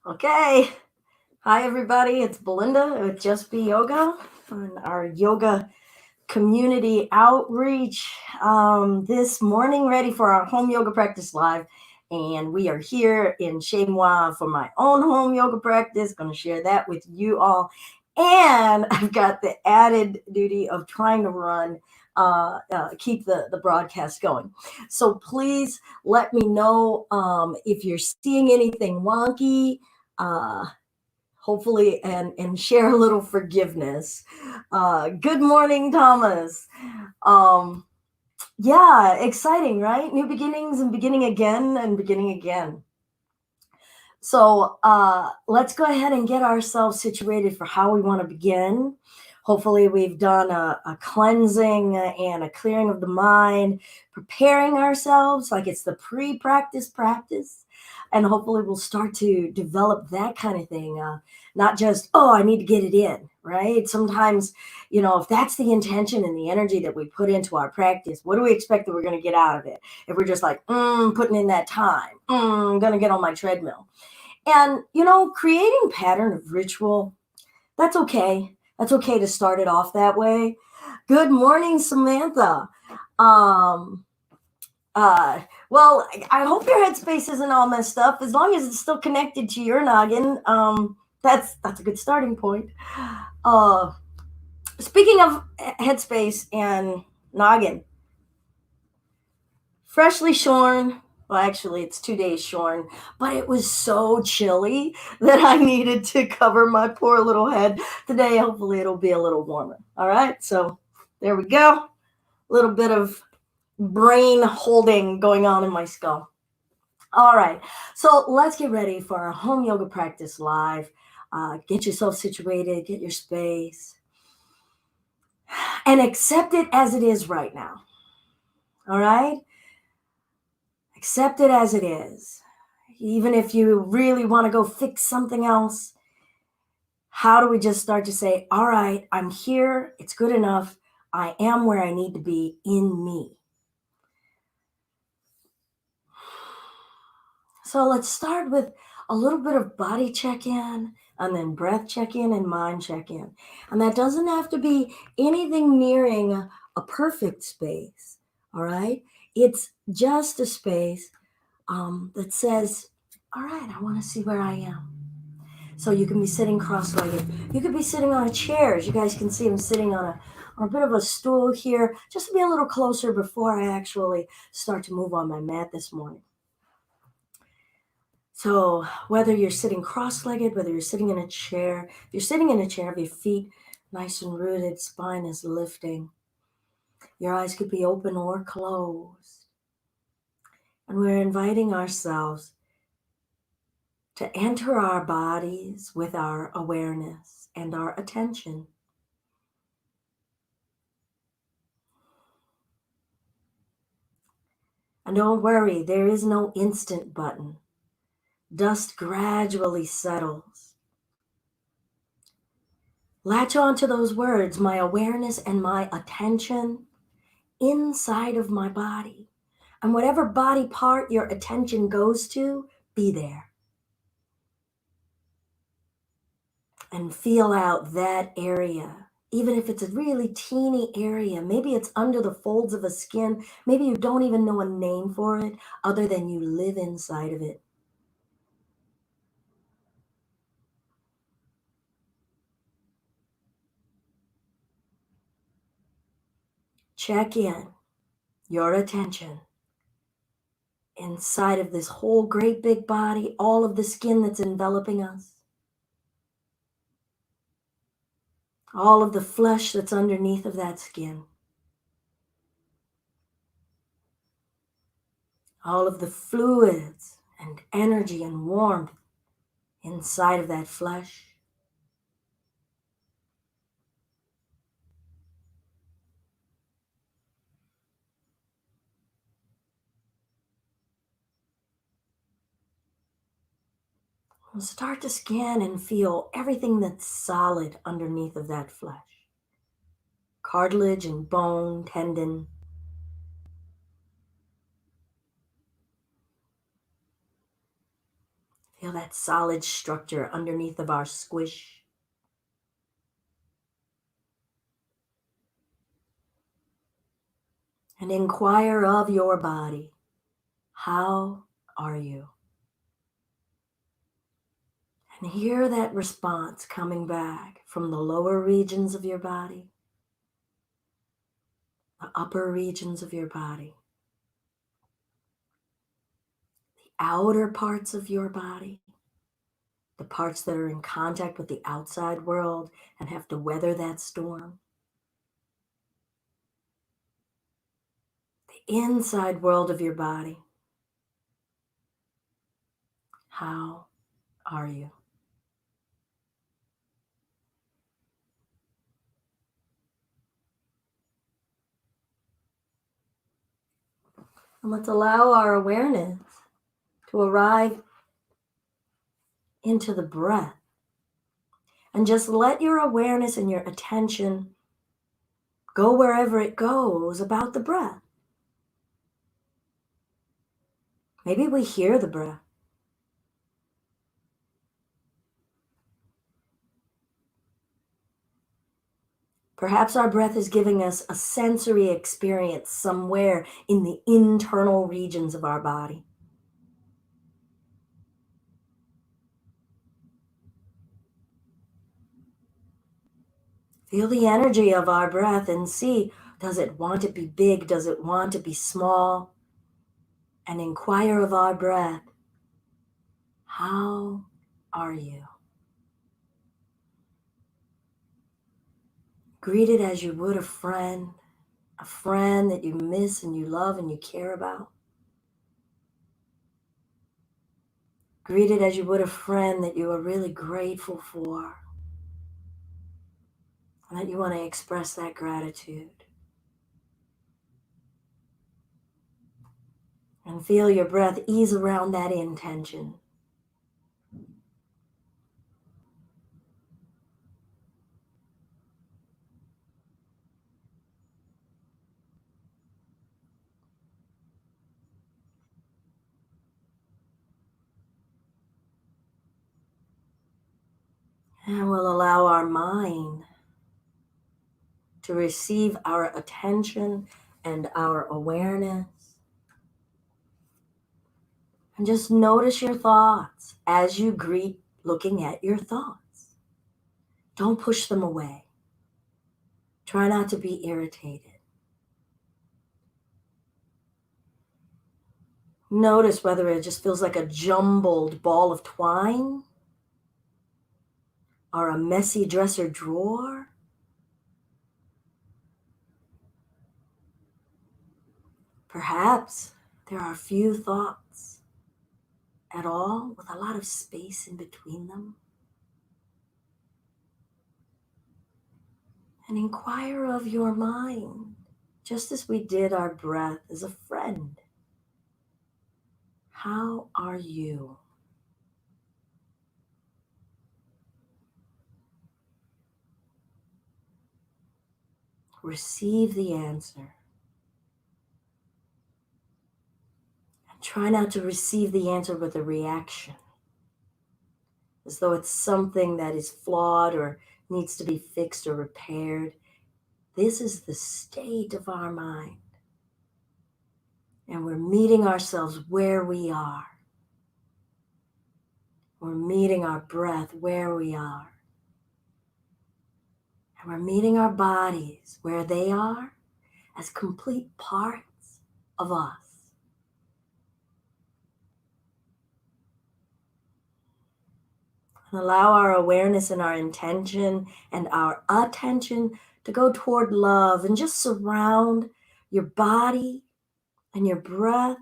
Okay. Hi, everybody. It's Belinda with Just Be Yoga on our yoga community outreach this morning, ready for our home yoga practice live. And we are here in Chez Moi for my own home yoga practice. Going to share that with you all. And I've got the added duty of trying to keep the broadcast going. So please let me know if you're seeing anything wonky. Uh, Hopefully and share a little forgiveness. Good morning, Thomas. um yeah, exciting, right? New beginnings and beginning again and beginning again. So let's go ahead and get ourselves situated for how we want to begin. Hopefully we've done a cleansing and a clearing of the mind, preparing ourselves like it's the pre-practice practice. And hopefully we'll start to develop that kind of thing. Not just, oh, I need to get it in, right? Sometimes, if that's the intention and the energy that we put into our practice, what do we expect that we're going to get out of it? If we're just like, putting in that time, I'm going to get on my treadmill. And, creating pattern of ritual, that's okay. That's okay to start it off that way. Good morning, Samantha. Um, well, I hope your headspace isn't all messed up. As long as it's still connected to your noggin, that's a good starting point. Uh, Speaking of headspace and noggin, freshly shorn. Well, actually, it's 2 days shorn, but it was so chilly that I needed to cover my poor little head. Today, hopefully, it'll be a little warmer. All right, so there we go. A little bit of brain holding going on in my skull. All right, so let's get ready for our home yoga practice live. Get yourself situated, get your space, and accept it as it is right now. All right? Accept it as it is. Even if you really want to go fix something else, how do we just start to say, all right, I'm here, it's good enough, I am where I need to be in me. So let's start with a little bit of body check-in and then breath check-in and mind check-in. And that doesn't have to be anything nearing a perfect space, all right? It's just a space that says, all right, I want to see where I am. So you can be sitting cross-legged. You could be sitting on a chair. As you guys can see, I'm sitting on a bit of a stool here, just to be a little closer before I actually start to move on my mat this morning. So whether you're sitting cross-legged, whether you're sitting in a chair, if you're sitting in a chair, have your feet nice and rooted, spine is lifting. Your eyes could be open or closed. And we're inviting ourselves to enter our bodies with our awareness and our attention. And don't worry, there is no instant button. Dust gradually settles. Latch on to those words, my awareness and my attention inside of my body. And whatever body part your attention goes to, be there. And feel out that area. Even if it's a really teeny area, maybe it's under the folds of a skin, maybe you don't even know a name for it other than you live inside of it. Check in your attention inside of this whole great big body, all of the skin that's enveloping us, all of the flesh that's underneath of that skin, all of the fluids and energy and warmth inside of that flesh. And start to scan and feel everything that's solid underneath of that flesh. Cartilage and bone, tendon. Feel that solid structure underneath of our squish. And inquire of your body, how are you? And hear that response coming back from the lower regions of your body, the upper regions of your body, the outer parts of your body, the parts that are in contact with the outside world and have to weather that storm, the inside world of your body. How are you? And let's allow our awareness to arrive into the breath. And just let your awareness and your attention go wherever it goes about the breath. Maybe we hear the breath. Perhaps our breath is giving us a sensory experience somewhere in the internal regions of our body. Feel the energy of our breath and see, does it want to be big? Does it want to be small? And inquire of our breath, how are you? Greet it as you would a friend that you miss and you love and you care about. Greet it as you would a friend that you are really grateful for and that you want to express that gratitude. And feel your breath ease around that intention. And we'll allow our mind to receive our attention and our awareness. And just notice your thoughts as you greet looking at your thoughts. Don't push them away. Try not to be irritated. Notice whether it just feels like a jumbled ball of twine or a messy dresser drawer. Perhaps there are few thoughts at all with a lot of space in between them. And inquire of your mind, just as we did our breath as a friend. How are you? Receive the answer. And try not to receive the answer with a reaction, as though it's something that is flawed or needs to be fixed or repaired. This is the state of our mind. And we're meeting ourselves where we are. We're meeting our breath where we are. And we're meeting our bodies where they are as complete parts of us. And allow our awareness and our intention and our attention to go toward love and just surround your body and your breath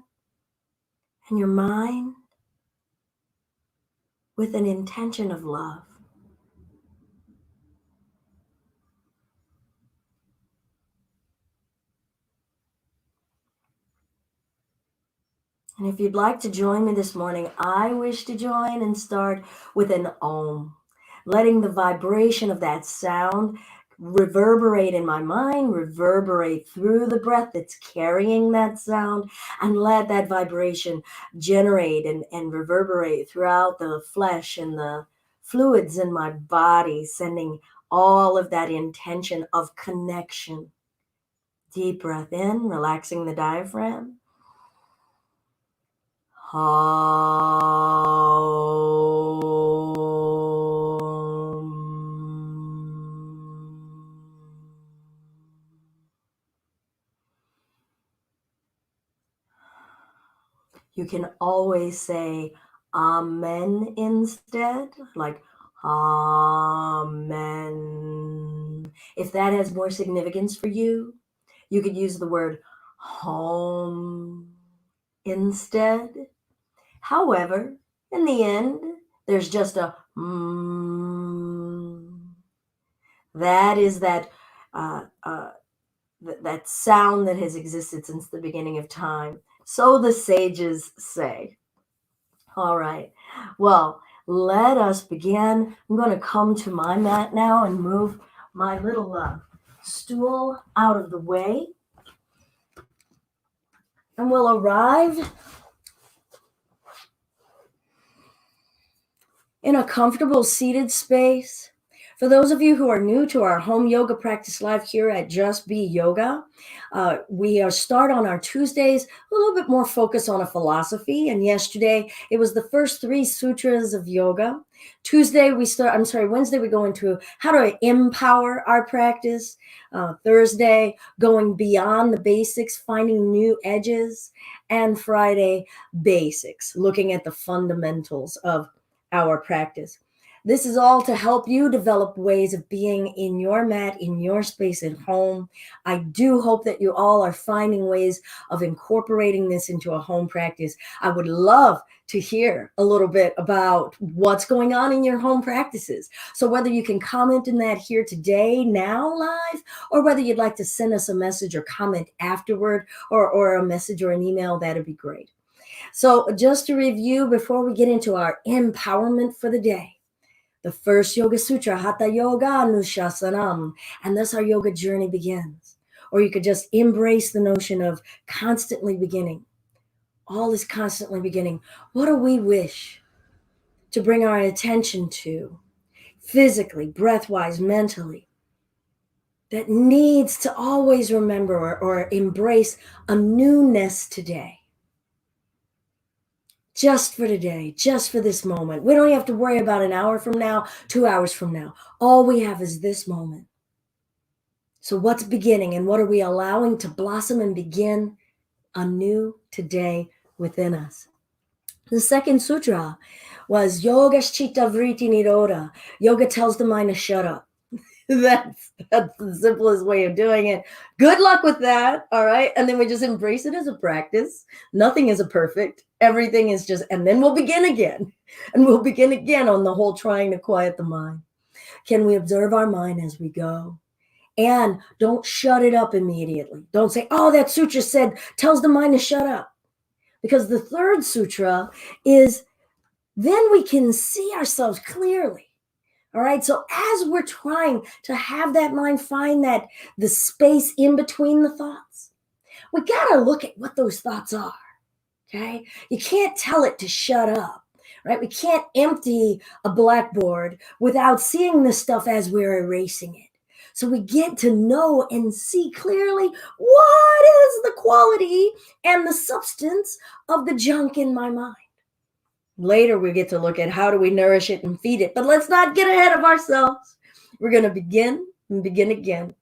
and your mind with an intention of love. And if you'd like to join me this morning, I wish to join and start with an Om, letting the vibration of that sound reverberate in my mind, reverberate through the breath that's carrying that sound, and let that vibration generate and reverberate throughout the flesh and the fluids in my body, sending all of that intention of connection. Deep breath in, relaxing the diaphragm. You can always say Amen instead, like Amen. If that has more significance for you, you could use the word home instead. However, in the end, there's just a that is that that sound that has existed since the beginning of time. So the sages say. All right. Well, let us begin. I'm going to come to my mat now and move my little stool out of the way. And we'll arrive in a comfortable seated space. For those of you who are new to our home yoga practice live here at Just Be Yoga, we start on our Tuesdays a little bit more focus on a philosophy. And yesterday it was the first 3 sutras of yoga. Wednesday we go into how to empower our practice. Thursday, going beyond the basics, finding new edges. And Friday, basics, looking at the fundamentals of our practice. This is all to help you develop ways of being in your mat, in your space at home. I do hope that you all are finding ways of incorporating this into a home practice. I would love to hear a little bit about what's going on in your home practices. So whether you can comment in that here today, now live, or whether you'd like to send us a message or comment afterward, or a message or an email, that'd be great. So just to review before we get into our empowerment for the day, the first Yoga Sutra, Hatha Yoga Anushasanam, and thus our yoga journey begins. Or you could just embrace the notion of constantly beginning. All is constantly beginning. What do we wish to bring our attention to, physically, breath-wise, mentally, that needs to always remember or embrace a newness today? Just for today, just for this moment. We don't have to worry about an hour from now, 2 hours from now. All we have is this moment. So what's beginning and what are we allowing to blossom and begin anew today within us? The second sutra was Yoga Chitta Vritti Nirodha. Yoga tells the mind to shut up. That's the simplest way of doing it. Good luck with that. All right. And then we just embrace it as a practice. Nothing is a perfect. Everything is just, and then we'll begin again. And we'll begin again on the whole trying to quiet the mind. Can we observe our mind as we go? And don't shut it up immediately. Don't say, oh, that sutra tells the mind to shut up. Because the third sutra is, then we can see ourselves clearly. All right. So as we're trying to have that mind find the space in between the thoughts, we got to look at what those thoughts are. Okay. You can't tell it to shut up, right? We can't empty a blackboard without seeing the stuff as we're erasing it. So we get to know and see clearly what is the quality and the substance of the junk in my mind. Later, we get to look at how do we nourish it and feed it. But let's not get ahead of ourselves. We're going to begin and begin again.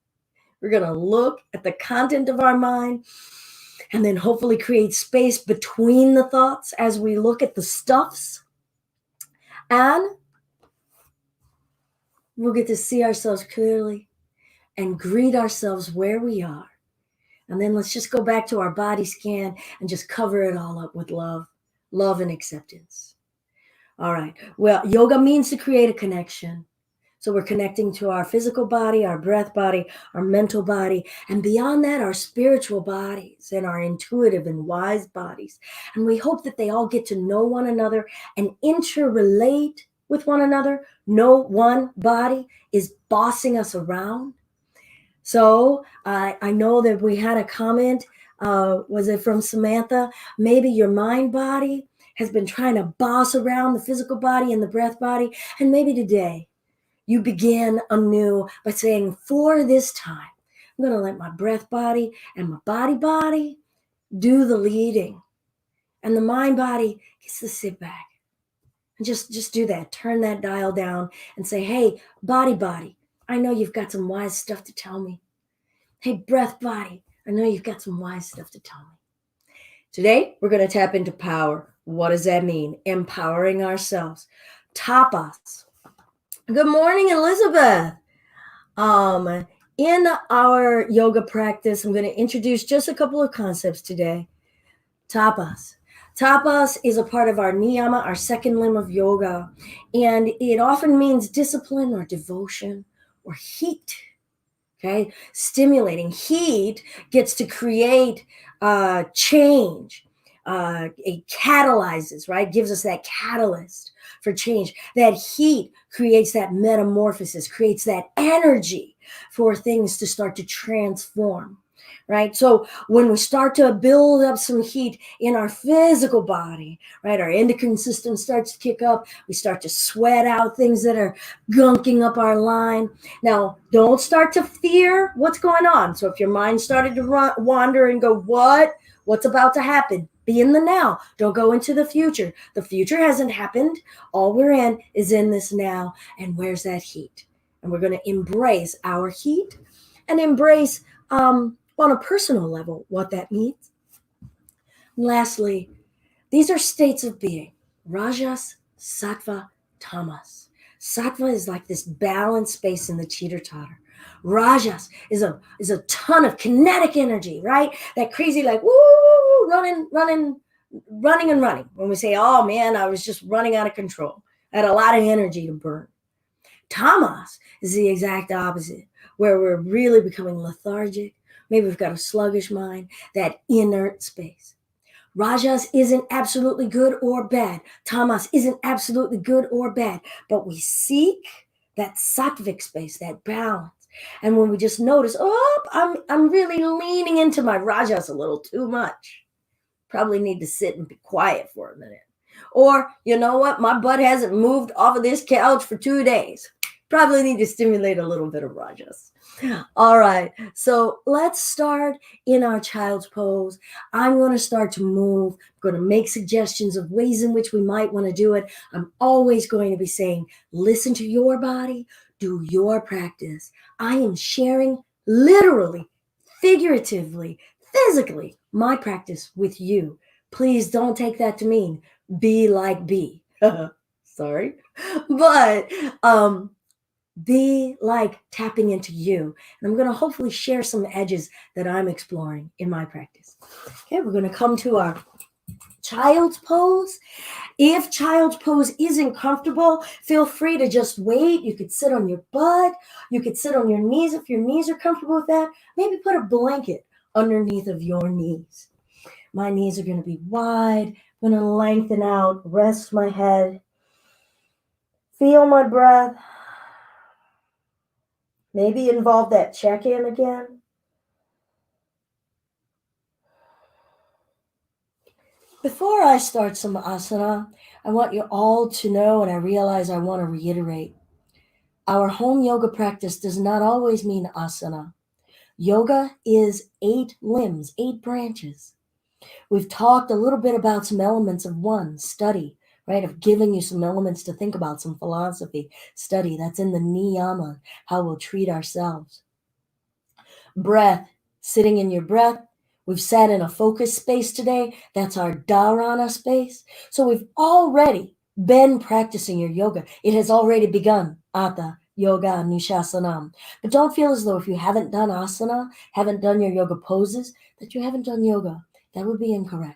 We're going to look at the content of our mind and then hopefully create space between the thoughts as we look at the stuffs. And we'll get to see ourselves clearly and greet ourselves where we are. And then let's just go back to our body scan and just cover it all up with love and acceptance. All right. Well, yoga means to create a connection. So we're connecting to our physical body, our breath body, our mental body, and beyond that, our spiritual bodies and our intuitive and wise bodies. And we hope that they all get to know one another and interrelate with one another. No one body is bossing us around. So I know that we had a comment. Was it from Samantha? Maybe your mind body has been trying to boss around the physical body and the breath body. And maybe today you begin anew by saying, for this time, I'm going to let my breath body and my body do the leading. And the mind body gets to sit back. And just do that. Turn that dial down and say, hey, body, I know you've got some wise stuff to tell me. Hey, breath body, I know you've got some wise stuff to tell me. Today, we're going to tap into power. What does that mean? Empowering ourselves. Tapas. Good morning, Elizabeth. In our yoga practice, I'm going to introduce just a couple of concepts today. Tapas. Tapas is a part of our niyama, our second limb of yoga, and it often means discipline or devotion or heat. Okay, stimulating heat gets to create change. It catalyzes, right? Gives us that catalyst for change. That heat creates that metamorphosis, creates that energy for things to start to transform. Right. So when we start to build up some heat in our physical body, right, our endocrine system starts to kick up. We start to sweat out things that are gunking up our line. Now, don't start to fear what's going on. So if your mind started to wander and go, what's about to happen? Be in the now. Don't go into the future. The future hasn't happened. All we're in is in this now. And where's that heat? And we're going to embrace our heat and embrace on a personal level, what that means. And lastly, these are states of being. Rajas, Sattva, Tamas. Sattva is like this balanced space in the teeter-totter. Rajas is a ton of kinetic energy, right? That crazy like, woo, running. When we say, oh man, I was just running out of control. I had a lot of energy to burn. Tamas is the exact opposite, where we're really becoming lethargic. Maybe we've got a sluggish mind, that inert space. Rajas isn't absolutely good or bad. Tamas isn't absolutely good or bad. But we seek that sattvic space, that balance. And when we just notice, I'm really leaning into my rajas a little too much. Probably need to sit and be quiet for a minute. Or, you know what? My butt hasn't moved off of this couch for 2 days. Probably need to stimulate a little bit of rajas. All right, so let's start in our child's pose. I'm going to start to move. I'm going to make suggestions of ways in which we might want to do it. I'm always going to be saying, listen to your body, do your practice. I am sharing literally, figuratively, physically my practice with you. Please don't take that to mean be like B. Sorry. But be like tapping into you. And I'm going to hopefully share some edges that I'm exploring in my practice. Okay, we're going to come to our child's pose. If child's pose isn't comfortable, feel free to just wait. You could sit on your butt. You could sit on your knees if your knees are comfortable with that. Maybe put a blanket underneath of your knees. My knees are going to be wide. I'm going to lengthen out, rest my head. Feel my breath. Maybe involve that check-in again. Before I start some asana, I want you all to know, and I realize I want to reiterate, our home yoga practice does not always mean asana. Yoga is 8 limbs, 8 branches. We've talked a little bit about some elements of one, study, right? Of giving you some elements to think about, some philosophy, study. That's in the niyama, how we'll treat ourselves. Breath, sitting in your breath. We've sat in a focus space today. That's our dharana space. So we've already been practicing your yoga. It has already begun. Atha yoga nishasanam. But don't feel as though if you haven't done asana, haven't done your yoga poses, that you haven't done yoga. That would be incorrect.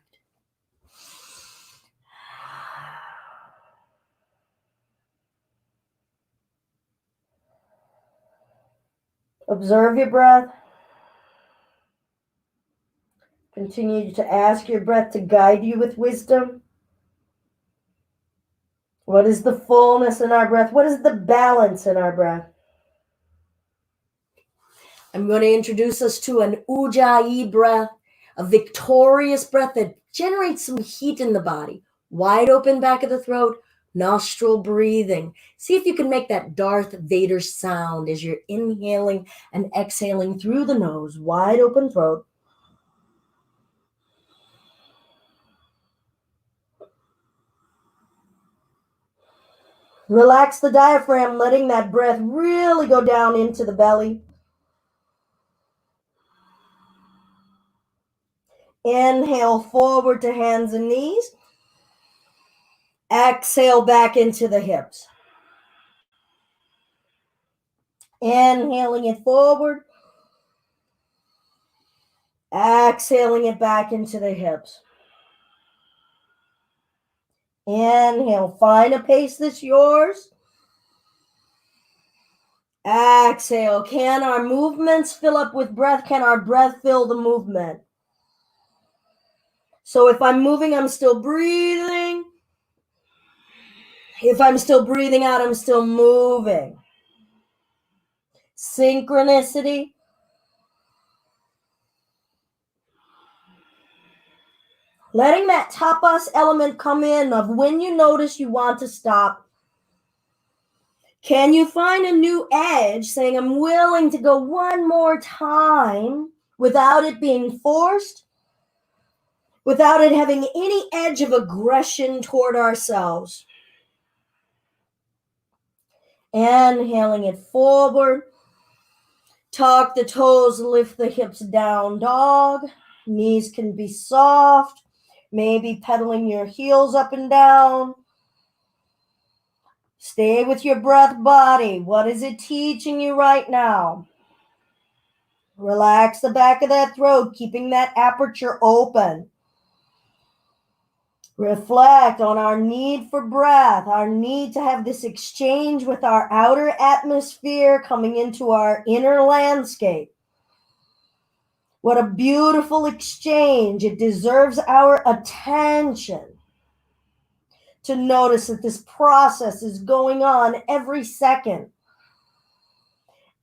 Observe your breath. Continue to ask your breath to guide you with wisdom. What is the fullness in our breath? What is the balance in our breath? I'm going to introduce us to an Ujjayi breath, a victorious breath that generates some heat in the body. Wide open back of the throat, nostril breathing. See if you can make that Darth Vader sound as you're inhaling and exhaling through the nose, wide open throat. Relax the diaphragm, letting that breath really go down into the belly. Inhale forward to hands and knees. Exhale back into the hips. Inhaling it forward. Exhaling it back into the hips. Inhale, find a pace that's yours. Exhale. Can our movements fill up with breath? Can our breath fill the movement? So if I'm moving, I'm still breathing. If I'm still breathing out, I'm still moving. Synchronicity. Letting that tapas element come in of when you notice you want to stop. Can you find a new edge saying, I'm willing to go one more time without it being forced, without it having any edge of aggression toward ourselves? Inhaling it forward. Tuck the toes, lift the hips down dog. Knees can be soft. Maybe pedaling your heels up and down. Stay with your breath body. What is it teaching you right now? Relax the back of that throat, keeping that aperture open. Reflect on our need for breath, our need to have this exchange with our outer atmosphere coming into our inner landscape. What a beautiful exchange. It deserves our attention to notice that this process is going on every second.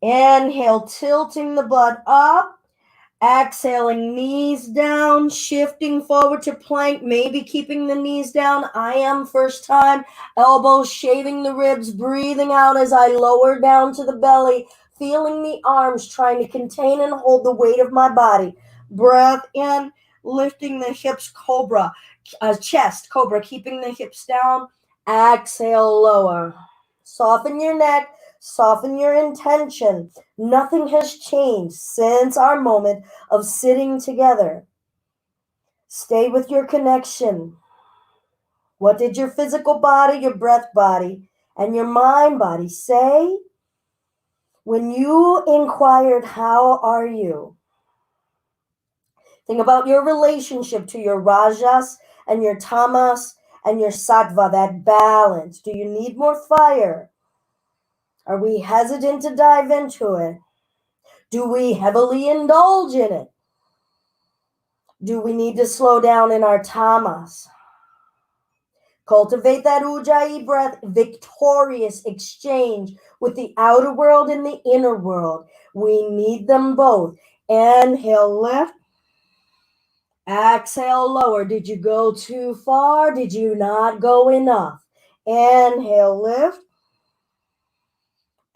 Inhale, tilting the butt up. Exhaling, knees down, shifting forward to plank, maybe keeping the knees down. I am first time. Elbows shaving the ribs, breathing out as I lower down to the belly, feeling the arms trying to contain and hold the weight of my body. Breath in, lifting the hips, cobra, chest, cobra, keeping the hips down. Exhale, lower. Soften your neck. Soften your intention. Nothing has changed since our moment of sitting together. Stay with your connection. What did your physical body, your breath body, and your mind body say when you inquired, how are you? Think about your relationship to your rajas and your tamas and your sattva, that balance. Do you need more fire? Are we hesitant to dive into it? Do we heavily indulge in it? Do we need to slow down in our tamas? Cultivate that Ujjayi breath, victorious exchange with the outer world and the inner world. We need them both. Inhale, lift. Exhale, lower. Did you go too far? Did you not go enough? Inhale, lift.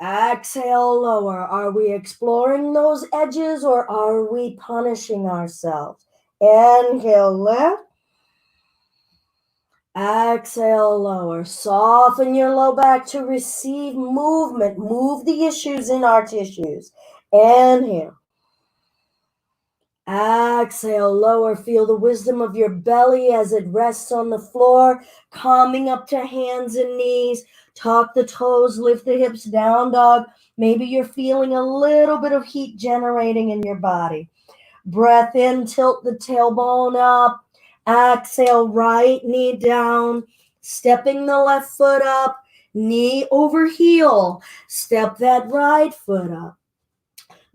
Exhale, lower. Are we exploring those edges or are we punishing ourselves? Inhale, lift. Exhale, lower. Soften your low back to receive movement. Move the issues in our tissues. Inhale. Exhale, lower. Feel the wisdom of your belly as it rests on the floor, coming up to hands and knees. Tuck the toes, lift the hips, down dog. Maybe you're feeling a little bit of heat generating in your body. Breath in, tilt the tailbone up. Exhale, right knee down. Stepping the left foot up. Knee over heel. Step that right foot up.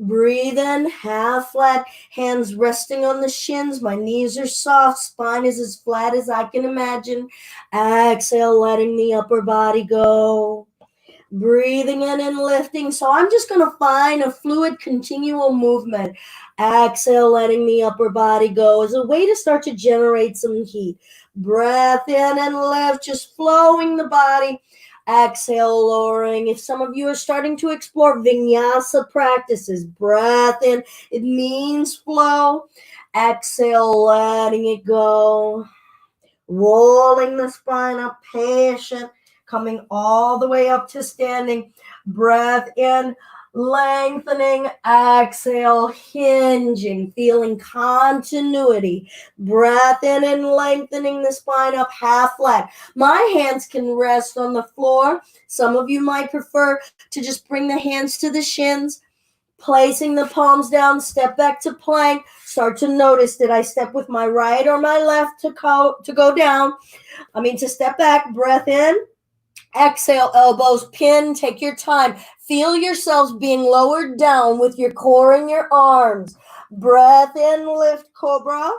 Breathe in, half flat, hands resting on the shins. My knees are soft, spine is as flat as I can imagine. Exhale, letting the upper body go. breathing in and lifting. So I'm just going to find a fluid continual movement. Exhale, letting the upper body go as a way to start to generate some heat. Breath in and lift, just flowing the body. Exhale, lowering. If some of you are starting to explore vinyasa practices, breath in, it means flow. Exhale, letting it go. Rolling the spine up, patient, coming all the way up to standing. Breath in, lengthening. Exhale, hinging, feeling continuity. Breath in and lengthening the spine up half flat. My hands can rest on the floor. Some of you might prefer to just bring the hands to the shins. Placing the palms down, step back to plank. Start to notice, did I step with my right or my left to go down? To step back, breath in. Exhale, elbows pin, take your time. Feel yourselves being lowered down with your core and your arms. Breath in, lift, cobra.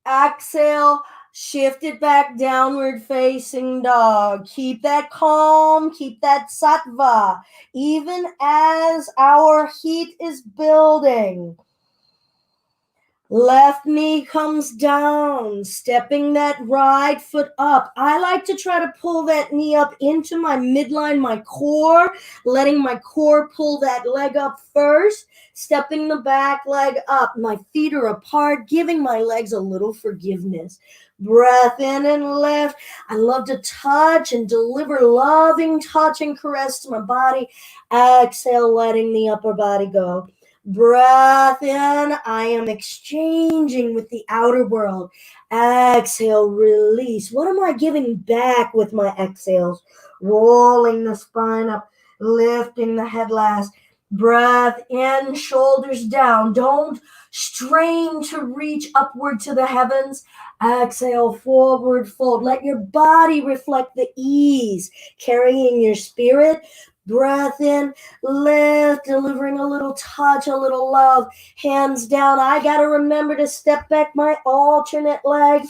Exhale, shift it back, downward facing dog. Keep that calm, keep that sattva, even as our heat is building. Left knee comes down, stepping that right foot up. I like to try to pull that knee up into my midline, my core, letting my core pull that leg up first, stepping the back leg up. My feet are apart, giving my legs a little forgiveness. Breath in and lift. I love to touch and deliver loving touch and caress to my body. Exhale, letting the upper body go. Breath in, I am exchanging with the outer world. Exhale, release. What am I giving back with my exhales? Rolling the spine up, lifting the head last. Breath in, shoulders down. Don't strain to reach upward to the heavens. Exhale, forward fold. Let your body reflect the ease, carrying your spirit. Breath in, lift, delivering a little touch, a little love. Hands down. I got to remember to step back my alternate leg.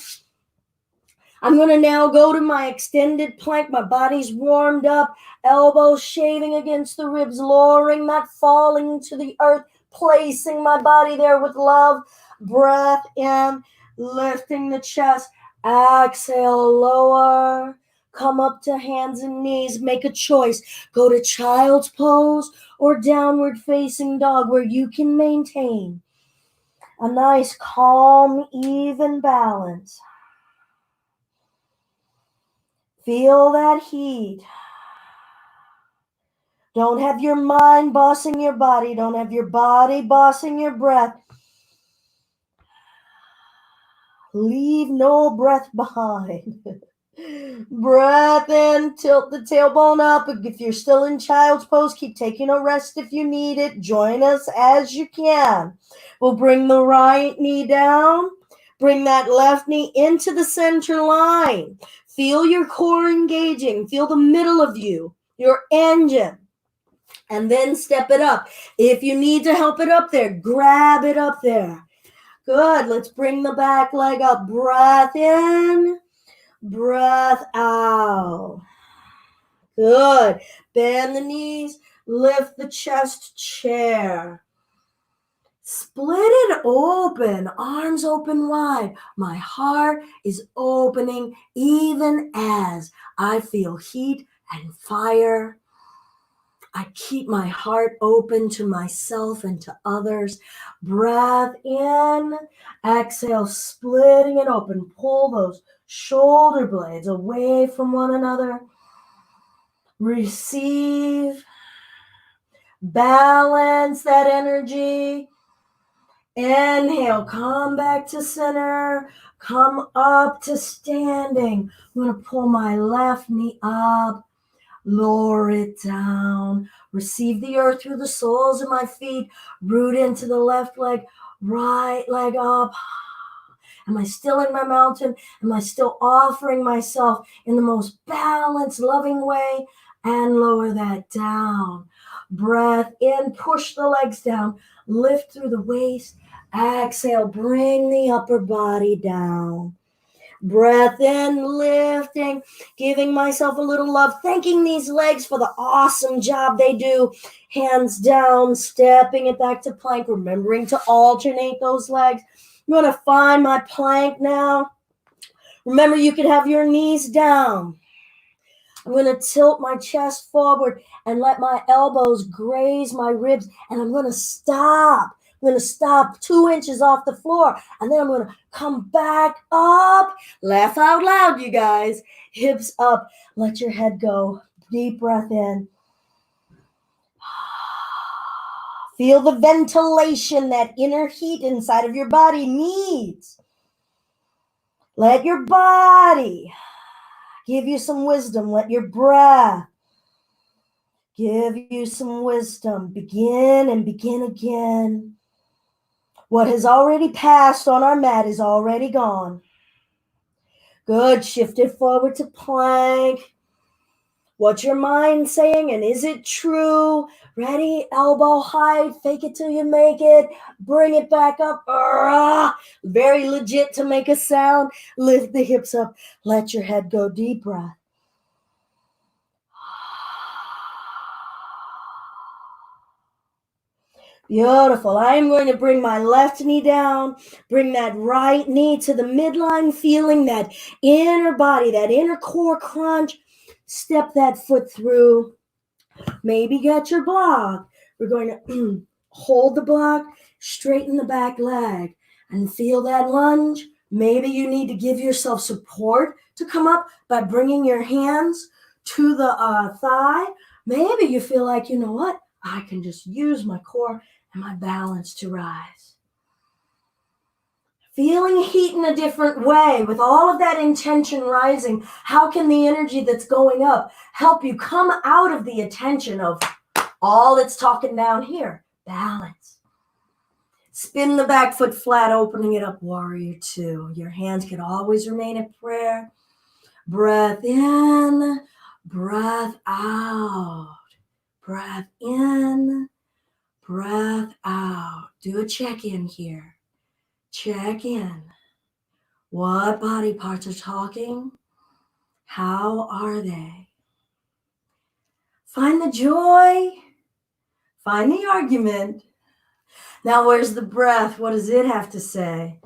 I'm going to now go to my extended plank. My body's warmed up. Elbows shaving against the ribs, lowering, not falling to the earth, placing my body there with love. Breath in, lifting the chest. Exhale, lower. Come up to hands and knees. Make a choice. Go to child's pose or downward facing dog, where you can maintain a nice, calm, even balance. Feel that heat. Don't have your mind bossing your body. Don't have your body bossing your breath. Leave no breath behind. Breath in, tilt the tailbone up. If you're still in child's pose, keep taking a rest if you need it. Join us as you can. We'll bring the right knee down. Bring that left knee into the center line. Feel your core engaging. Feel the middle of you, your engine. And then step it up. If you need to help it up there, grab it up there. Good. Let's bring the back leg up. Breath in. Breath out. Good. Bend the knees. Lift the chest, chair. Split it open. Arms open wide. My heart is opening even as I feel heat and fire. I keep my heart open to myself and to others. Breath in. Exhale, splitting it open. Pull those shoulder blades away from one another. Receive. Balance that energy. Inhale, come back to center. Come up to standing. I'm going to pull my left knee up. Lower it down. Receive the earth through the soles of my feet. Root into the left leg. Right leg up. Am I still in my mountain? Am I still offering myself in the most balanced, loving way? And lower that down. Breath in. Push the legs down. Lift through the waist. Exhale. Bring the upper body down. Breath in, lifting, giving myself a little love, thanking these legs for the awesome job they do. Hands down, stepping it back to plank, remembering to alternate those legs. I'm going to find my plank now. Remember, you can have your knees down. I'm going to tilt my chest forward and let my elbows graze my ribs, and I'm going to stop. I'm going to stop 2 inches off the floor, and then I'm going to come back up. Laugh out loud, you guys. Hips up. Let your head go. Deep breath in. Feel the ventilation that inner heat inside of your body needs. Let your body give you some wisdom. Let your breath give you some wisdom. Begin and begin again. What has already passed on our mat is already gone. Good. Shift it forward to plank. What's your mind saying, and is it true? Ready? Elbow height. Fake it till you make it. Bring it back up. Very legit to make a sound. Lift the hips up. Let your head go. Deep breath. Beautiful. I am going to bring my left knee down, bring that right knee to the midline, feeling that inner body, that inner core crunch. Step that foot through. Maybe get your block. We're going to hold the block, straighten the back leg, and feel that lunge. Maybe you need to give yourself support to come up by bringing your hands to the thigh. Maybe you feel like, you know what? I can just use my core and my balance to rise. Feeling heat in a different way with all of that intention rising. How can the energy that's going up help you come out of the attention of all that's talking down here? Balance. Spin the back foot flat, opening it up, warrior two. Your hands can always remain in prayer. Breath in, breath out. Breath in, breath out. Do a check-in here. Check in. What body parts are talking? How are they? Find the joy. Find the argument. Now where's the breath? What does it have to say?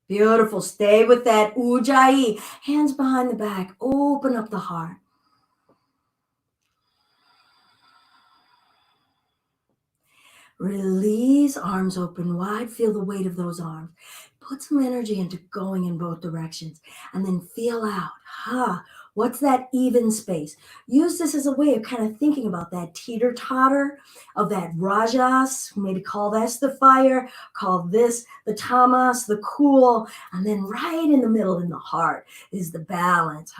Beautiful. Stay with that ujjayi. Hands behind the back. Open up the heart. Release, arms open wide. Feel the weight of those arms. Put some energy into going in both directions. And then feel out. What's that even space? Use this as a way of kind of thinking about that teeter-totter of that rajas. Maybe call this the fire. Call this the tamas, the cool. And then right in the middle, in the heart, is the balance.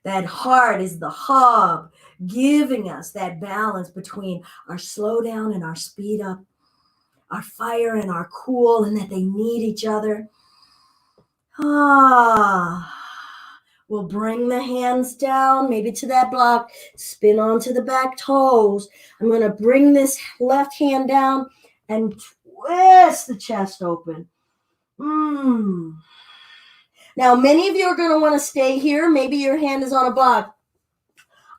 That heart is the hub, giving us that balance between our slow down and our speed up, our fire and our cool, and that they need each other. We'll bring the hands down, maybe to that block, spin onto the back toes. I'm going to bring this left hand down and twist the chest open. Now, many of you are going to want to stay here. Maybe your hand is on a block.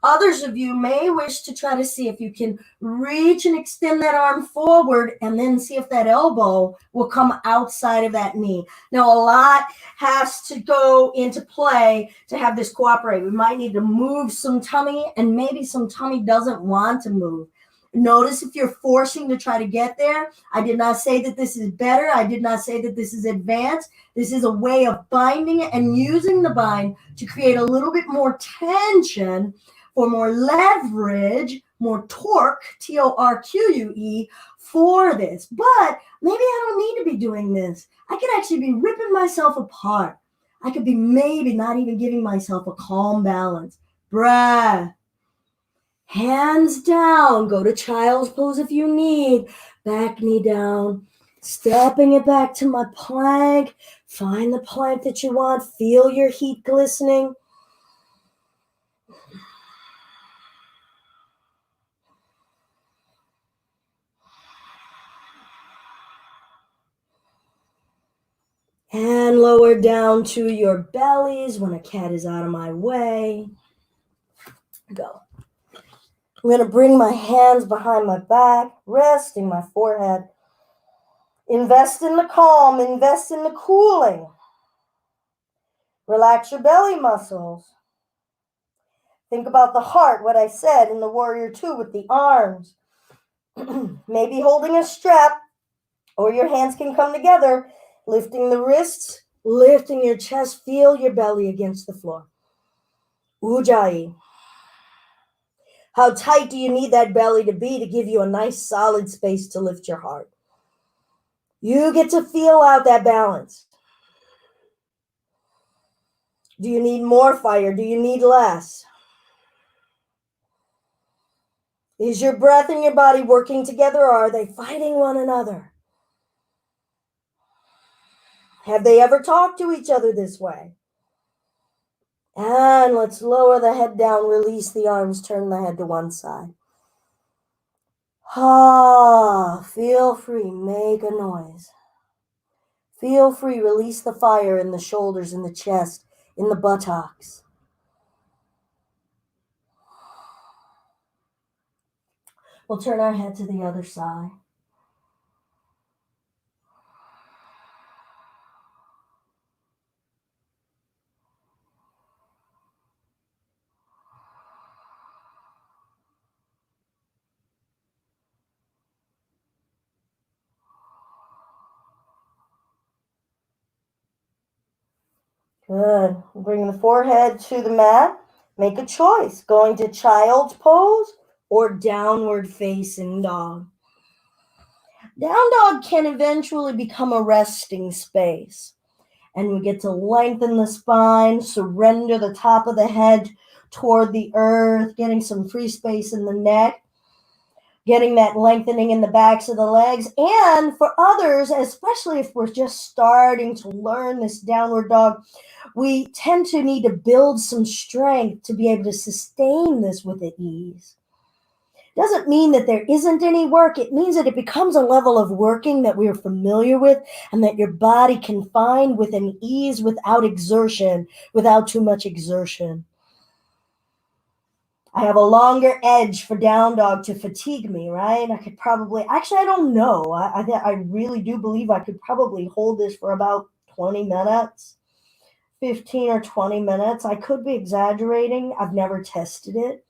Others of you may wish to try to see if you can reach and extend that arm forward and then see if that elbow will come outside of that knee. Now, a lot has to go into play to have this cooperate. We might need to move some tummy, and maybe some tummy doesn't want to move. Notice if you're forcing to try to get there. I did not say that this is better. I did not say that this is advanced. This is a way of binding it and using the bind to create a little bit more tension for more leverage, more torque, T-O-R-Q-U-E, for this. But maybe I don't need to be doing this. I could actually be ripping myself apart. I could be maybe not even giving myself a calm balance. Breath. Hands down. Go to child's pose if you need. Back knee down. Stepping it back to my plank. Find the plank that you want. Feel your heat glistening. And lower down to your bellies when a cat is out of my way. Go. I'm going to bring my hands behind my back, resting my forehead. Invest in the calm, invest in the cooling. Relax your belly muscles. Think about the heart, what I said in the Warrior 2 with the arms. Maybe holding a strap, or your hands can come together, lifting the wrists, lifting your chest, feel your belly against the floor. Ujjayi. How tight do you need that belly to be to give you a nice solid space to lift your heart? You get to feel out that balance. Do you need more fire? Do you need less? Is your breath and your body working together, or are they fighting one another? Have they ever talked to each other this way? And let's lower the head down, release the arms, turn the head to one side. Feel free, make a noise. Feel free, release the fire in the shoulders, in the chest, in the buttocks. We'll turn our head to the other side. Good. Bring the forehead to the mat. Make a choice, going to child's pose or downward facing dog. Down dog can eventually become a resting space. And we get to lengthen the spine, surrender the top of the head toward the earth, getting some free space in the neck, getting that lengthening in the backs of the legs. And for others, especially if we're just starting to learn this downward dog, we tend to need to build some strength to be able to sustain this with ease. Doesn't mean that there isn't any work. It means that it becomes a level of working that we are familiar with and that your body can find with an ease without exertion, without too much exertion. I have a longer edge for down dog to fatigue me, right? I could probably, actually, I don't know. I really do believe I could probably hold this for about 20 minutes, 15 or 20 minutes. I could be exaggerating. I've never tested it.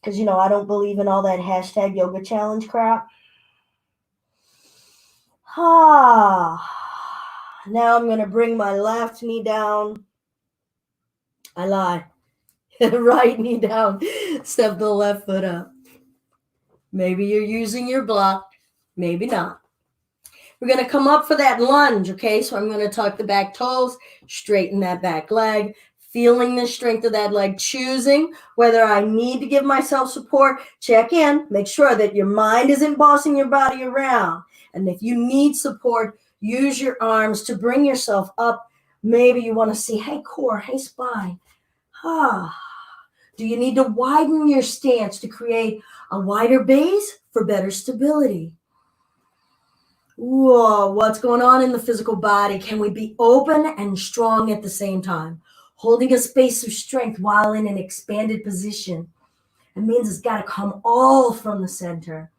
Because, I don't believe in all that hashtag yoga challenge crap. Now I'm going to bring my left knee down. I lie. Right knee down. Step the left foot up. Maybe you're using your block. Maybe not. We're going to come up for that lunge, okay? So I'm going to tuck the back toes, straighten that back leg, feeling the strength of that leg, choosing whether I need to give myself support. Check in, make sure that your mind isn't bossing your body around. And if you need support, use your arms to bring yourself up. Maybe you want to see, hey, core, hey, spine. Do you need to widen your stance to create a wider base for better stability? Whoa, what's going on in the physical body? Can we be open and strong at the same time? Holding a space of strength while in an expanded position. It means it's got to come all from the center.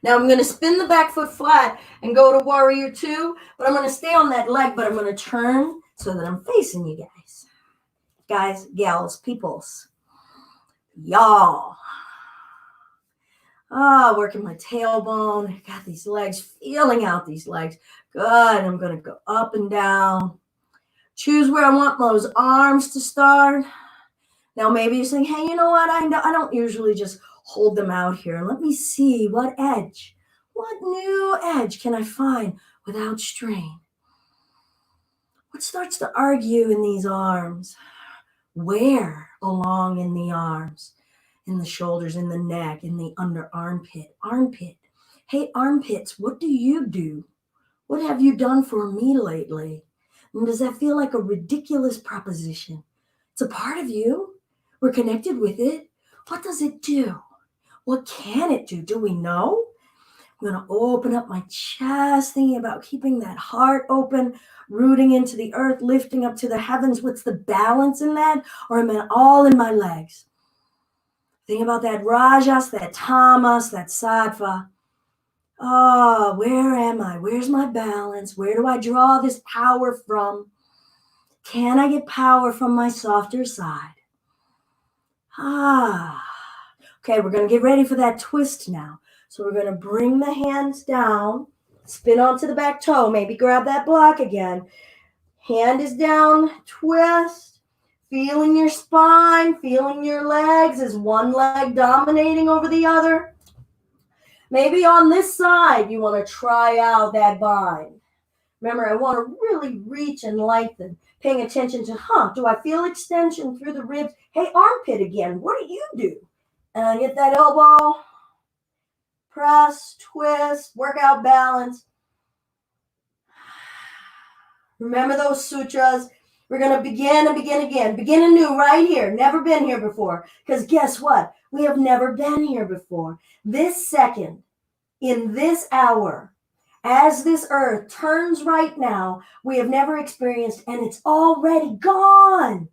Now I'm going to spin the back foot flat and go to Warrior 2, but I'm going to stay on that leg, but I'm going to turn so that I'm facing you guys. Guys, gals, peoples, y'all. Working my tailbone. I got these legs, feeling out these legs. Good. I'm going to go up and down. Choose where I want those arms to start. Now, maybe you're saying, hey, you know what? I don't usually just hold them out here. Let me see what new edge can I find without strain? What starts to argue in these arms? Where along in the arms? In the shoulders, in the neck, in the under armpit. Hey, armpits, what do you do? What have you done for me lately? And does that feel like a ridiculous proposition? It's a part of you. We're connected with it. What does it do? What can it do? Do we know? I'm going to open up my chest, thinking about keeping that heart open, rooting into the earth, lifting up to the heavens. What's the balance in that? Or am I all in my legs? Think about that rajas, that tamas, that sattva. Oh, where am I? Where's my balance? Where do I draw this power from? Can I get power from my softer side? Okay, we're going to get ready for that twist now. So we're going to bring the hands down, spin onto the back toe, maybe grab that block again. Hand is down, twist, feeling your spine, feeling your legs. Is one leg dominating over the other? Maybe on this side, you want to try out that bind. Remember, I want to really reach and lengthen, paying attention to, do I feel extension through the ribs? Hey, armpit again, what do you do? Get that elbow, press, twist, work out balance. Remember those sutras. We're going to begin and begin again. Begin anew right here. Never been here before. Because guess what? We have never been here before. This second, in this hour, as this earth turns right now, we have never experienced, and it's already gone.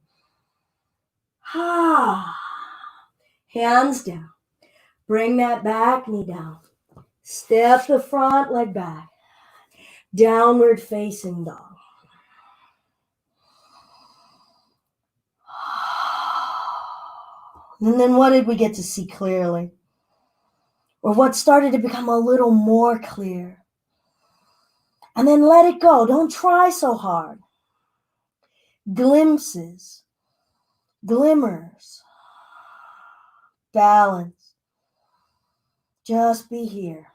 Hands down. Bring that back knee down. Step the front leg back. Downward facing dog. And then what did we get to see clearly? Or what started to become a little more clear? And then let it go. Don't try so hard. Glimpses, glimmers, balance. Just be here.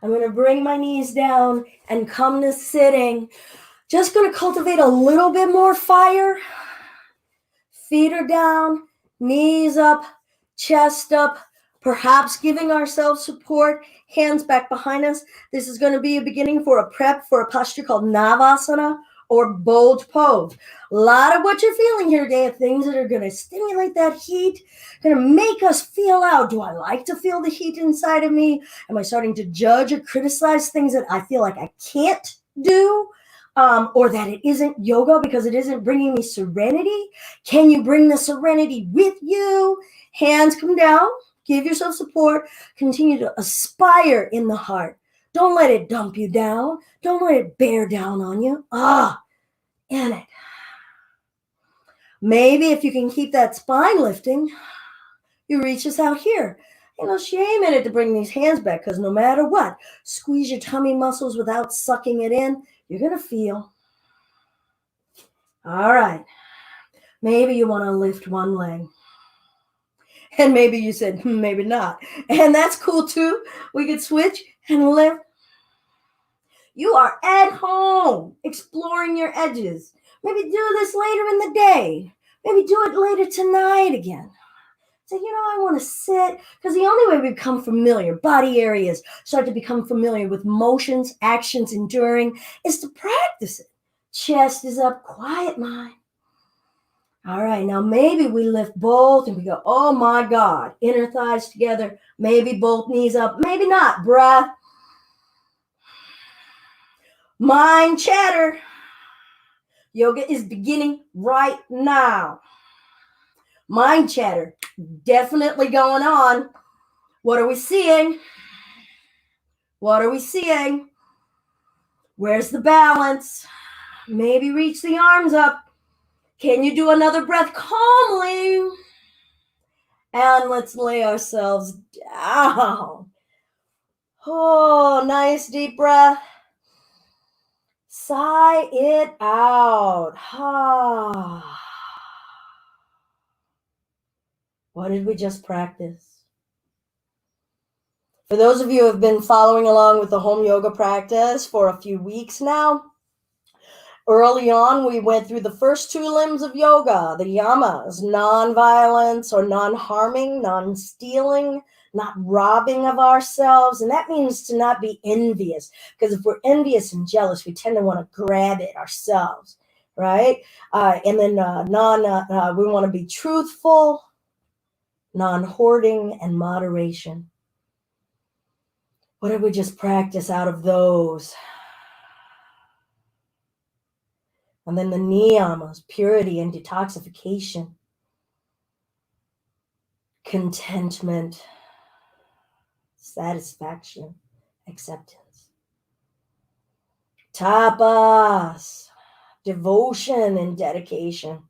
I'm going to bring my knees down and come to sitting. Just going to cultivate a little bit more fire. Feet are down, knees up, chest up, perhaps giving ourselves support, hands back behind us. This is going to be a beginning for a prep for a posture called Navasana or bold pose. A lot of what you're feeling here today are things that are going to stimulate that heat, going to make us feel out. Do I like to feel the heat inside of me? Am I starting to judge or criticize things that I feel like I can't do? Or that it isn't yoga because it isn't bringing me serenity? Can you bring the serenity with you? Hands come down. Give yourself support. Continue to aspire in the heart. Don't let it dump you down. Don't let it bear down on you. In it. Maybe if you can keep that spine lifting, you reach us out here. Shame in it to bring these hands back because no matter what, squeeze your tummy muscles without sucking it in. You're going to feel. All right. Maybe you want to lift one leg. And maybe you said, maybe not. And that's cool too. We could switch and lift. You are at home exploring your edges. Maybe do this later in the day. Maybe do it later tonight again. Say, I want to sit, because the only way we become familiar, body areas start to become familiar with motions, actions, enduring, is to practice it. Chest is up, quiet mind. All right, now maybe we lift both and we go, oh my God, inner thighs together, maybe both knees up, maybe not, breath. Mind chatter. Yoga is beginning right now. Mind chatter. Definitely going on. What are we seeing? What are we seeing? Where's the balance? Maybe reach the arms up. Can you do another breath calmly? And let's lay ourselves down. Oh, nice deep breath. Sigh it out. What did we just practice? For those of you who have been following along with the home yoga practice for a few weeks now, early on we went through the first two limbs of yoga, the yamas, non-violence or non-harming, non-stealing, not robbing of ourselves. And that means to not be envious, because if we're envious and jealous, we tend to want to grab it ourselves. right? And then we want to be truthful, non-hoarding, and moderation. What did we just practice out of those? And then the niyamas, purity and detoxification, contentment, satisfaction, acceptance. Tapas, devotion and dedication.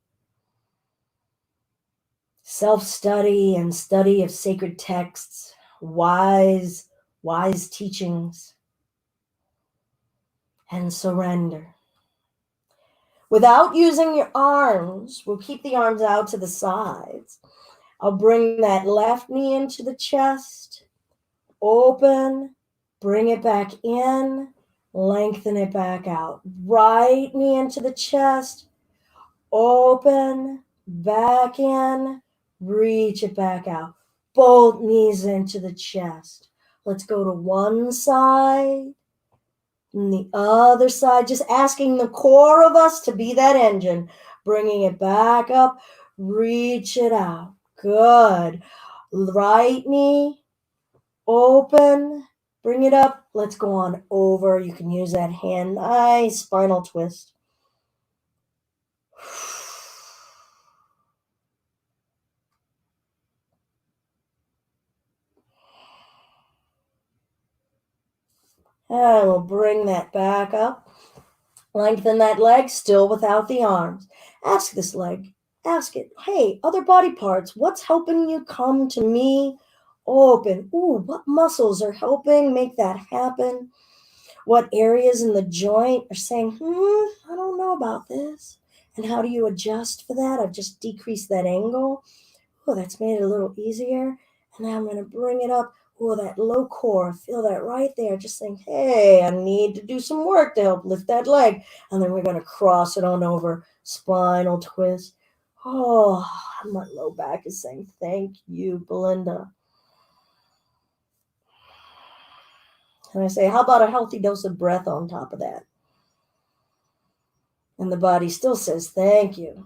Self-study and study of sacred texts, wise teachings, and surrender. Without using your arms, we'll keep the arms out to the sides. I'll bring that left knee into the chest, open, bring it back in, lengthen it back out. Right knee into the chest, open, back in, reach it back out. Both knees into the chest. Let's go to one side and the other side, just asking the core of us to be that engine, bringing it back up, reach it out. Good. Right knee, open, bring it up. Let's go on over. You can use that hand. Nice spinal twist. And we'll bring that back up. Lengthen that leg, still without the arms. Ask this leg, ask it, hey, other body parts, what's helping you come to me? Open. Ooh, what muscles are helping make that happen? What areas in the joint are saying, I don't know about this. And how do you adjust for that? I've just decreased that angle. Oh, that's made it a little easier. And now I'm going to bring it up. Oh, that low core, feel that right there. Just saying, hey, I need to do some work to help lift that leg. And then we're going to cross it on over, spinal twist. Oh, my low back is saying, thank you, Belinda. And I say, how about a healthy dose of breath on top of that? And the body still says, thank you.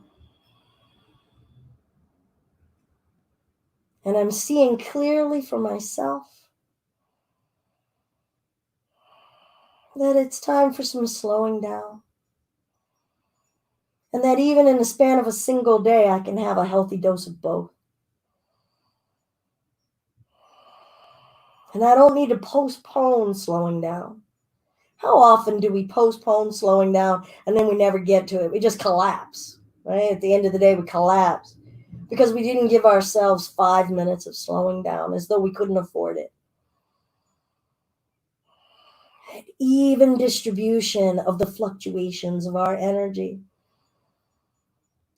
And I'm seeing clearly for myself that it's time for some slowing down. And that even in the span of a single day, I can have a healthy dose of both. And I don't need to postpone slowing down. How often do we postpone slowing down and then we never get to it? We just collapse, right? At the end of the day, we collapse because we didn't give ourselves 5 minutes of slowing down, as though we couldn't afford it. Even distribution of the fluctuations of our energy.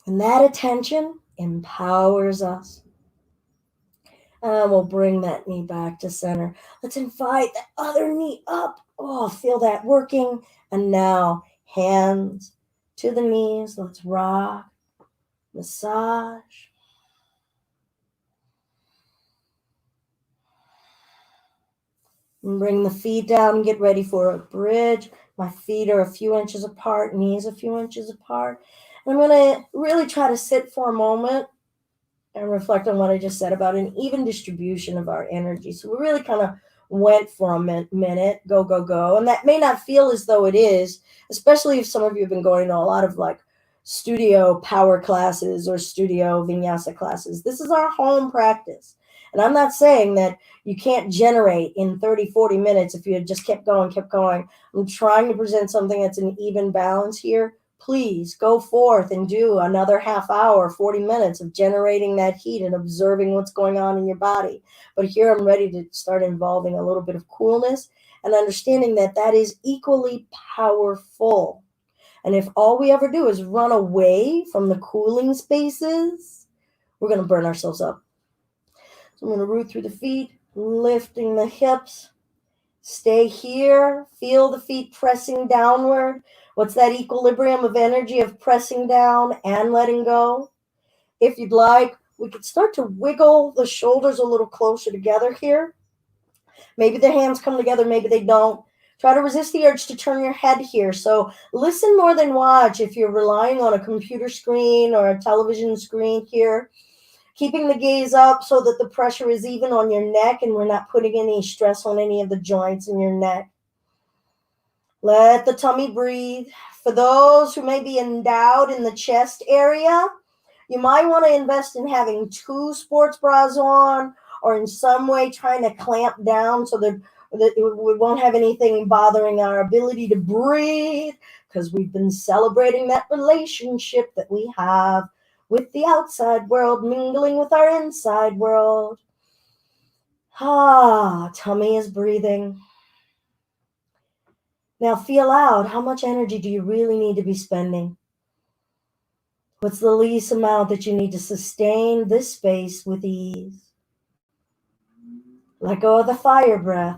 And that attention empowers us. And we'll bring that knee back to center. Let's invite the other knee up. Oh, feel that working. And now hands to the knees. Let's rock, massage. And bring the feet down and get ready for a bridge. My feet are a few inches apart, knees a few inches apart. And I'm going to really try to sit for a moment and reflect on what I just said about an even distribution of our energy. So we really kind of went for a minute, go. And that may not feel as though it is, especially if some of you have been going to a lot of like studio power classes or studio vinyasa classes. This is our home practice. And I'm not saying that you can't generate in 30, 40 minutes if you just kept going. I'm trying to present something that's an even balance here. Please go forth and do another half hour, 40 minutes of generating that heat and observing what's going on in your body. But here I'm ready to start involving a little bit of coolness and understanding that that is equally powerful. And if all we ever do is run away from the cooling spaces, we're going to burn ourselves up. So I'm going to root through the feet, lifting the hips. Stay here. Feel the feet pressing downward. What's that equilibrium of energy of pressing down and letting go? If you'd like, we could start to wiggle the shoulders a little closer together here. Maybe the hands come together, maybe they don't. Try to resist the urge to turn your head here. So listen more than watch if you're relying on a computer screen or a television screen here. Keeping the gaze up so that the pressure is even on your neck and we're not putting any stress on any of the joints in your neck. Let the tummy breathe. For those who may be endowed in the chest area, you might want to invest in having 2 sports bras on, or in some way trying to clamp down so that we won't have anything bothering our ability to breathe, because we've been celebrating that relationship that we have with the outside world, mingling with our inside world. Tummy is breathing. Now feel out, how much energy do you really need to be spending? What's the least amount that you need to sustain this space with ease? Let go of the fire breath,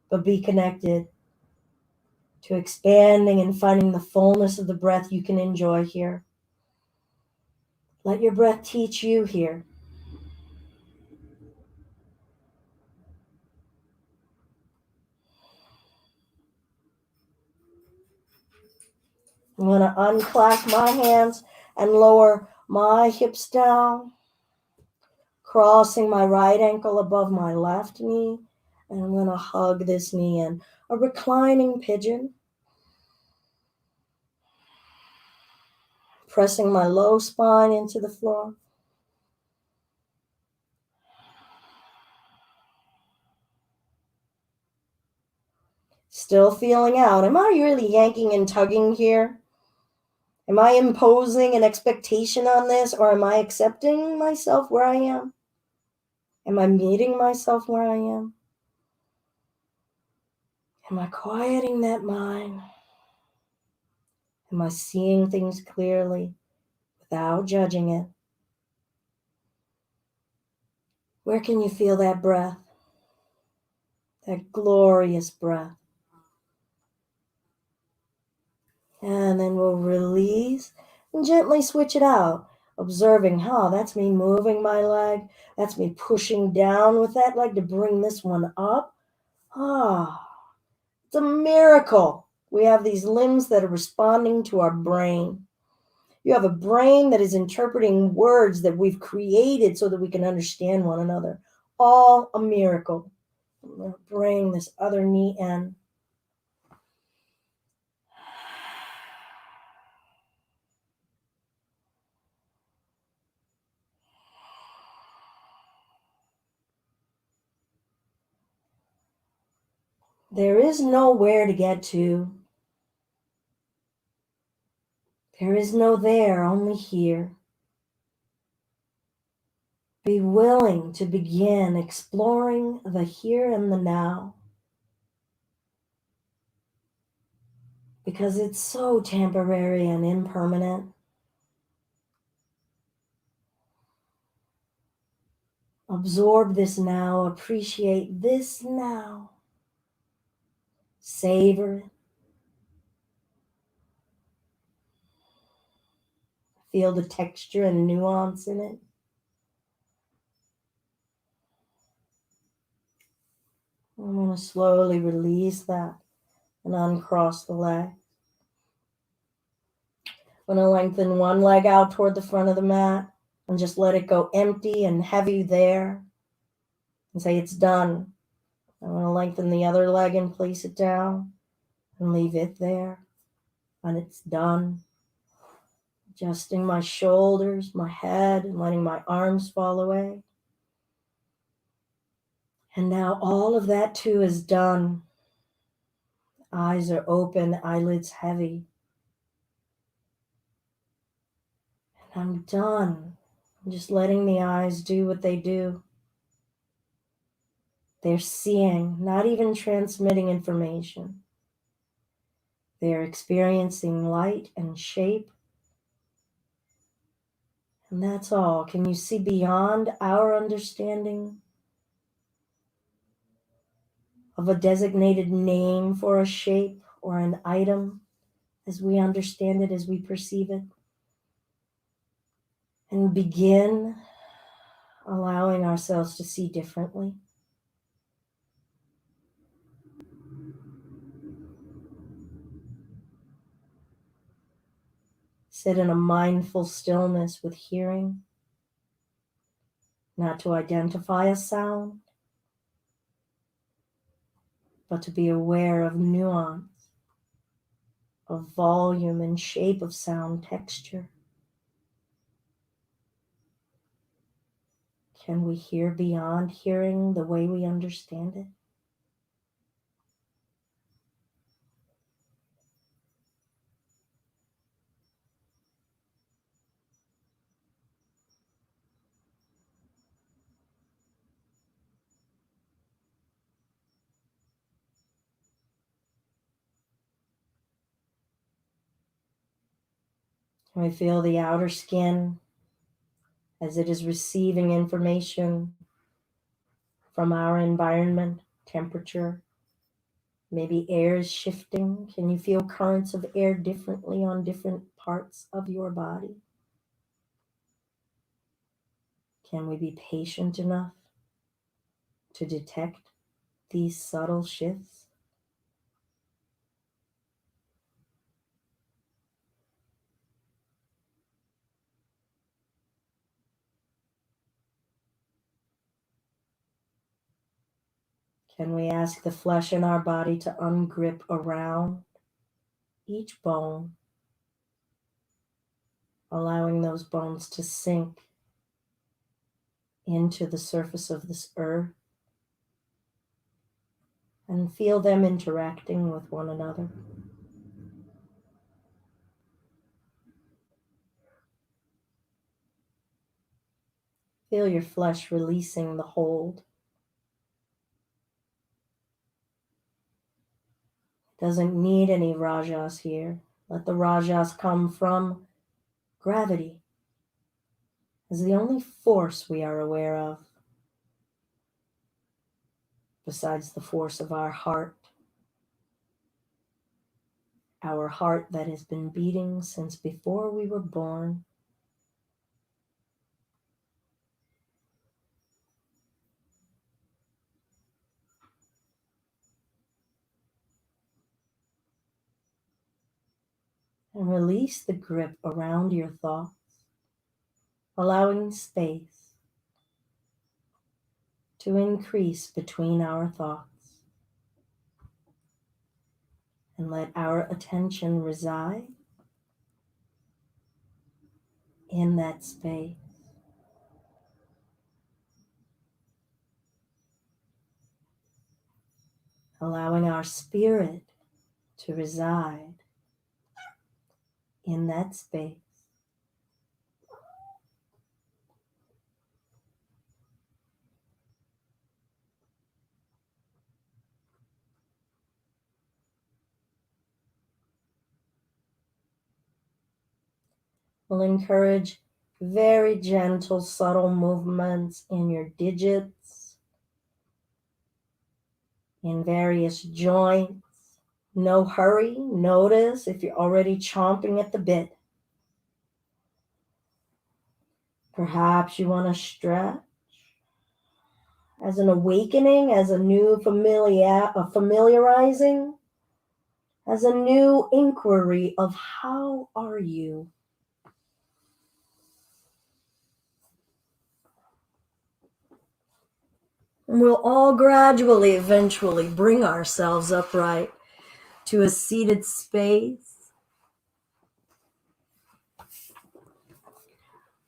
but be connected to expanding and finding the fullness of the breath you can enjoy here. Let your breath teach you here. I'm going to unclasp my hands and lower my hips down, crossing my right ankle above my left knee, and I'm going to hug this knee in a reclining pigeon, pressing my low spine into the floor. Still feeling out. Am I really yanking and tugging here? Am I imposing an expectation on this, or am I accepting myself where I am? Am I meeting myself where I am? Am I quieting that mind? Am I seeing things clearly without judging it? Where can you feel that breath? That glorious breath. And then we'll release and gently switch it out. Observing, that's me moving my leg. That's me pushing down with that leg to bring this one up. It's a miracle. We have these limbs that are responding to our brain. You have a brain that is interpreting words that we've created so that we can understand one another. All a miracle. I'm going to bring this other knee in. There is nowhere to get to. There is no there, only here. Be willing to begin exploring the here and the now, because it's so temporary and impermanent. Absorb this now, appreciate this now, savor it. Feel the texture and nuance in it. I'm going to slowly release that and uncross the leg. I'm going to lengthen one leg out toward the front of the mat and just let it go empty and heavy there and say it's done. I'm going to lengthen the other leg and place it down and leave it there, and it's done. Adjusting my shoulders, my head, and letting my arms fall away. And now all of that too is done. Eyes are open, eyelids heavy. And I'm done. I'm just letting the eyes do what they do. They're seeing, not even transmitting information. They're experiencing light and shape. And that's all. Can you see beyond our understanding of a designated name for a shape or an item as we understand it, as we perceive it? And begin allowing ourselves to see differently. sit in a mindful stillness with hearing, not to identify a sound, but to be aware of nuance, of volume and shape of sound texture. Can we hear beyond hearing the way we understand it? Can we feel the outer skin as it is receiving information from our environment, temperature? Maybe air is shifting. Can you feel currents of air differently on different parts of your body? Can we be patient enough to detect these subtle shifts? Can we ask the flesh in our body to ungrip around each bone, allowing those bones to sink into the surface of this earth and feel them interacting with one another? Feel your flesh releasing the hold. Doesn't need any rajas here. Let the rajas come from gravity as the only force we are aware of, besides the force of our heart that has been beating since before we were born. And release the grip around your thoughts, allowing space to increase between our thoughts. And let our attention reside in that space. Allowing our spirit to reside in that space. We'll encourage very gentle, subtle movements in your digits, in various joints. No hurry. Notice if you're already chomping at the bit. Perhaps you want to stretch as an awakening, as a new familiarizing, as a new inquiry of how are you? And we'll all gradually, eventually bring ourselves upright to a seated space.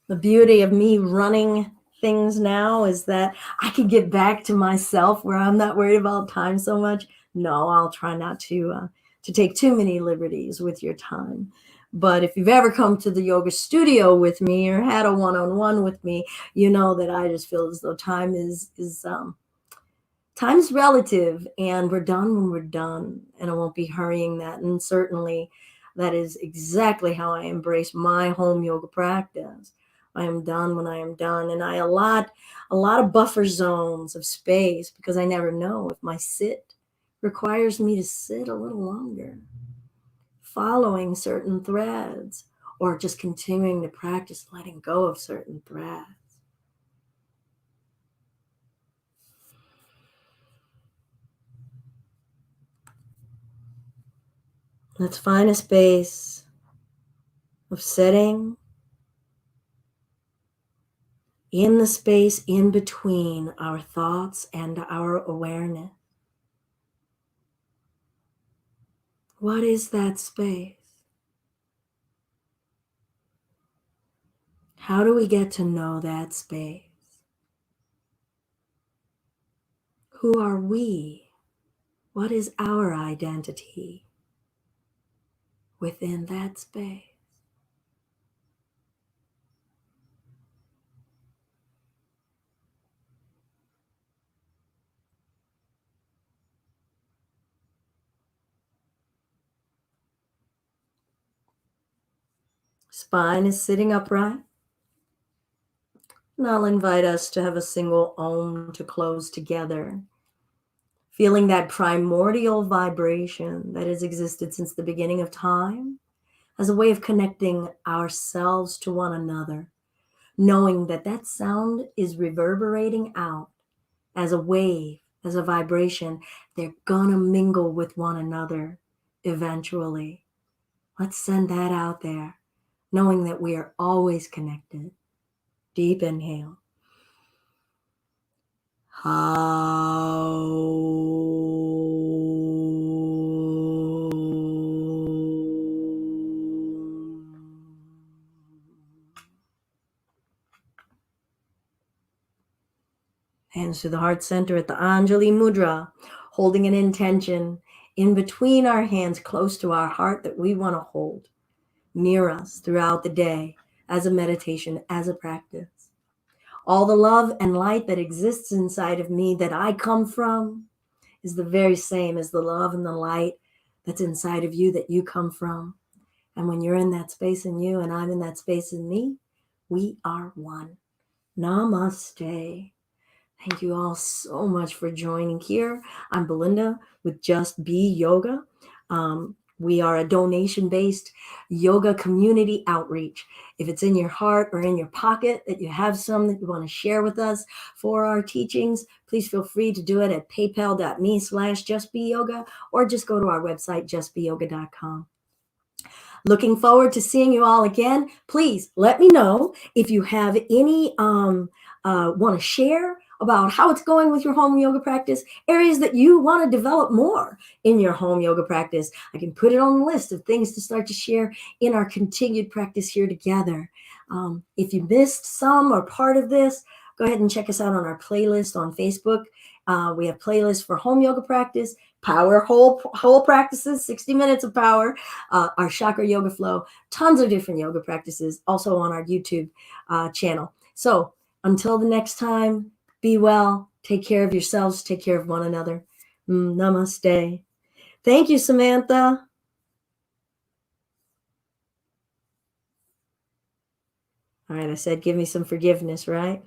The beauty of me running things now is that I can get back to myself where I'm not worried about time so much. No, I'll try not to take too many liberties with your time. But if you've ever come to the yoga studio with me or had a one-on-one with me, you know that I just feel as though time is relative, and we're done when we're done, and I won't be hurrying that. And certainly that is exactly how I embrace my home yoga practice. I am done when I am done, and I allot a lot of buffer zones of space because I never know if my sit requires me to sit a little longer, following certain threads, or just continuing to practice letting go of certain threads. Let's find a space of sitting in the space in between our thoughts and our awareness. What is that space? How do we get to know that space? Who are we? What is our identity within that space? Spine is sitting upright. And I'll invite us to have a single Om to close together. Feeling that primordial vibration that has existed since the beginning of time as a way of connecting ourselves to one another, knowing that that sound is reverberating out as a wave, as a vibration. They're gonna mingle with one another eventually. Let's send that out there, knowing that we are always connected. Deep inhale. Hands to the heart center at the Anjali Mudra, holding an intention in between our hands close to our heart that we want to hold near us throughout the day as a meditation, as a practice. All the love and light that exists inside of me that I come from is the very same as the love and the light that's inside of you that you come from. And when you're in that space in you and I'm in that space in me, we are one. Namaste. Thank you all so much for joining here. I'm Belinda with Just Be Yoga. We are a donation-based yoga community outreach. If it's in your heart or in your pocket that you have some that you want to share with us for our teachings, please feel free to do it at paypal.me/justbeyoga or just go to our website, justbeyoga.com. Looking forward to seeing you all again. Please let me know if you have any want to share about how it's going with your home yoga practice, areas that you want to develop more in your home yoga practice. I can put it on the list of things to start to share in our continued practice here together. If you missed some or part of this, go ahead and check us out on our playlist on Facebook. We have playlists for home yoga practice, power whole practices, 60 minutes of power, our chakra yoga flow, tons of different yoga practices also on our YouTube channel. So until the next time, be well, take care of yourselves, take care of one another. Namaste. Thank you, Samantha. All right, I said give me some forgiveness, right?